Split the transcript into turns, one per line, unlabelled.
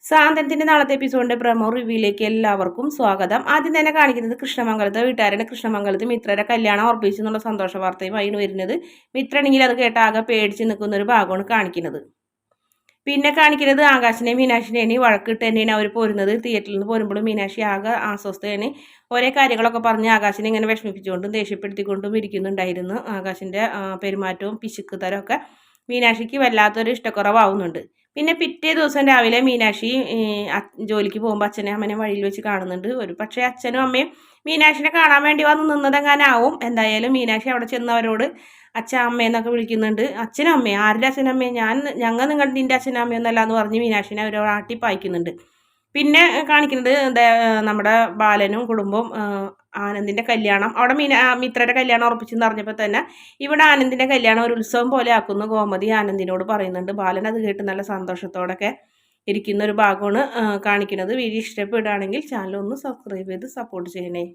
സാന്ത്വനത്തിന്റെ നാളത്തെ എപ്പിസോഡിന്റെ പ്രമോ റിവ്യൂയിലേക്ക് എല്ലാവർക്കും സ്വാഗതം. ആദ്യം തന്നെ കാണിക്കുന്നത് കൃഷ്ണമംഗലത്തെ വീട്ടുകാരുടെ കൃഷ്ണമംഗലത്ത് മിത്രയുടെ കല്യാണം ഉറപ്പിച്ചു എന്നുള്ള സന്തോഷ വാർത്തയുമായി വരുന്നത്. മിത്രയാണെങ്കിൽ അത് കേട്ട ആകെ പേടിച്ച് നിൽക്കുന്ന ഒരു ഭാഗമാണ് കാണിക്കുന്നത്. പിന്നെ കാണിക്കുന്നത് ആകാശിനെയും മീനാക്ഷിനെയും വഴക്കിട്ട് തന്നെയാണ് അവർ പോരുന്നത്. തിയേറ്ററിൽ നിന്ന് പോരുമ്പോഴും മീനാക്ഷി ആകെ അസ്വസ്ഥയാണ്. ഒരേ കാര്യങ്ങളൊക്കെ പറഞ്ഞ് ആകാശിനെ ഇങ്ങനെ വിഷമിപ്പിച്ചുകൊണ്ടും ദേഷ്യപ്പെടുത്തിക്കൊണ്ടും ഇരിക്കുന്നുണ്ടായിരുന്നു. ആകാശിന്റെ പെരുമാറ്റവും പിശുക്ക് തരമൊക്കെ മീനാക്ഷിക്ക് വല്ലാത്തൊരു ഇഷ്ടക്കുറവാവുന്നുണ്ട്. പിന്നെ പിറ്റേ ദിവസം രാവിലെ മീനാക്ഷി ജോലിക്ക് പോകുമ്പോൾ അച്ഛനെ അമ്മനെ വഴിയിൽ വെച്ച് കാണുന്നുണ്ട്. ഒരു പക്ഷേ അച്ഛനും അമ്മയും മീനാക്ഷിനെ കാണാൻ വേണ്ടി വന്ന് നിന്നതെങ്ങാനാവും. എന്തായാലും മീനാക്ഷി അവിടെ ചെന്നവരോട് അച്ഛൻ അമ്മയെന്നൊക്കെ വിളിക്കുന്നുണ്ട്. അച്ഛനും അമ്മയും ആരുടെ അച്ഛനും അമ്മയും ഞങ്ങൾ നിന്റെ അച്ഛനും അമ്മയൊന്നല്ല എന്ന് പറഞ്ഞ് മീനാക്ഷിനെ അവരോട് ആട്ടിപ്പായിക്കുന്നുണ്ട്. പിന്നെ കാണിക്കുന്നത് നമ്മുടെ ബാലനും കുടുംബവും ആനന്ദിന്റെ കല്യാണം അവിടെ മിത്രയുടെ കല്യാണം ഉറപ്പിച്ചെന്ന് അറിഞ്ഞപ്പോൾ തന്നെ ഇവിടെ ആനന്ദിന്റെ കല്യാണം ഒരു ഉത്സവം പോലെ ആക്കുന്നു ഗോമതി ആനന്ദിനോട് പറയുന്നുണ്ട്. ബാലൻ അത് കേട്ട് നല്ല സന്തോഷത്തോടൊക്കെ ഇരിക്കുന്ന ഒരു ഭാഗമാണ് കാണിക്കുന്നത്. വീഡിയോ ഇഷ്ടപ്പെടുകയാണെങ്കിൽ ചാനൽ ഒന്ന് സബ്സ്ക്രൈബ് ചെയ്ത് സപ്പോർട്ട് ചെയ്യണേ.